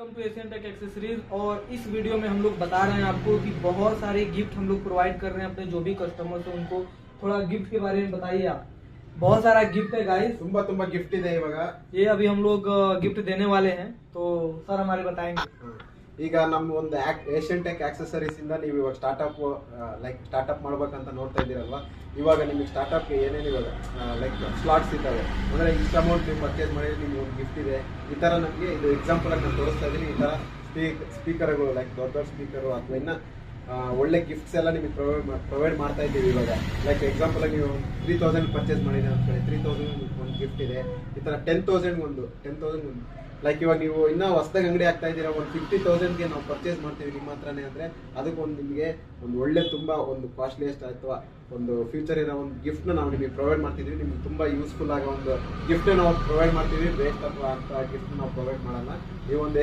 Welcome to Asian tech accessories. और इस video में हम लोग बता रहे हैं आपको कि बहुत सारे गिफ्ट हम लोग प्रोवाइड कर रहे हैं अपने जो भी कस्टमर्स हैं उनको। थोड़ा गिफ्ट के बारे में बताइए आप। बहुत सारा गिफ्ट है गाइस, ತುಂಬಾ ಗಿಫ್ಟ್ ಇದೆ ಇವಾಗ। ये अभी हम लोग गिफ्ट देने वाले हैं, तो सर हमारे बताएंगे। ಈಗ ನಮ್ಮ ಒಂದು ಏಷ್ಯನ್ ಟೆಕ್ ಆಕ್ಸೆಸರೀಸ್ ಇಂದ ನೀವು ಇವಾಗ ಸ್ಟಾರ್ಟ್ಅಪ್ ಮಾಡ್ಬೇಕಂತ ನೋಡ್ತಾ ಇದ್ದೀರಲ್ವಾ, ಇವಾಗ ನಿಮಗೆ ಸ್ಟಾರ್ಟ್ಅಪ್ಗೆ ಏನೇನು ಇವಾಗ ಸ್ಲಾಟ್ಸ್ ಇದ್ದಾವೆ ಅಂದರೆ ಇಷ್ಟು ಅಮೌಂಟ್ ನೀವು ಪರ್ಚೇಸ್ ಮಾಡಿದ್ರೆ ನಿಮ್ಗೆ ಒಂದು ಗಿಫ್ಟ್ ಇದೆ। ಈ ಥರ ನಮಗೆ ಇದು ಎಕ್ಸಾಂಪಲ್ ಆಗಿ ನಾನು ತೋರಿಸ್ತಾ ಇದ್ದೀನಿ। ಈ ಥರ ಸ್ಪೀಕರ್ಗಳು ದೊಡ್ಡ ದೊಡ್ಡ ಸ್ಪೀಕರು ಅಥವಾ ಇನ್ನು ಒಳ್ಳೆ ಗಿಫ್ಟ್ಸ್ ಎಲ್ಲ ನಿಮಗೆ ಪ್ರೊವೈಡ್ ಮಾಡ್ತಾ ಇದ್ದೀವಿ ಇವಾಗ। ಎಕ್ಸಾಂಪಲ್ ಆಗಿ ನೀವು 3000 ಪರ್ಚೇಸ್ ಮಾಡಿದ್ರೆ ಅಂತ ಹೇಳಿ 3000 ಒಂದು ಗಿಫ್ಟ್ ಇದೆ। ಈ ಥರ 10,000 ಒಂದು ಇವಾಗ ನೀವು ಇನ್ನೂ ಹೊಸದಾಗಿ ಅಂಗಡಿ ಆಗ್ತಾ ಇದ್ದೀರಾ, ಒಂದು 50,000ಗೆ ನಾವು ಪರ್ಚೇಸ್ ಮಾಡ್ತೀವಿ ನಿಮ್ಮ ಹತ್ರನೇ ಅಂದರೆ ಅದಕ್ಕೊಂದು ನಿಮಗೆ ಒಂದು ಒಳ್ಳೆ ತುಂಬ ಒಂದು ಕಾಸ್ಟ್ಲಿಯೆಸ್ಟ್ ಅಥವಾ ಒಂದು ಫ್ಯೂಚರ್ ಇರೋ ಒಂದು ಗಿಫ್ಟ್ನ ನಾವು ನಿಮಗೆ ಪ್ರೊವೈಡ್ ಮಾಡ್ತಿದ್ದೀವಿ। ನಿಮ್ಗೆ ತುಂಬ ಯೂಸ್ಫುಲ್ ಆಗೋ ಒಂದು ಗಿಫ್ಟ್ ನಾವು ಪ್ರೊವೈಡ್ ಮಾಡ್ತೀವಿ। ವೇಸ್ಟ್ ಅಥವಾ ಅಂತ ಗಿಫ್ಟ್ ನಾವು ಪ್ರೊವೈಡ್ ಮಾಡಲ್ಲ। ನೀವು ಒಂದು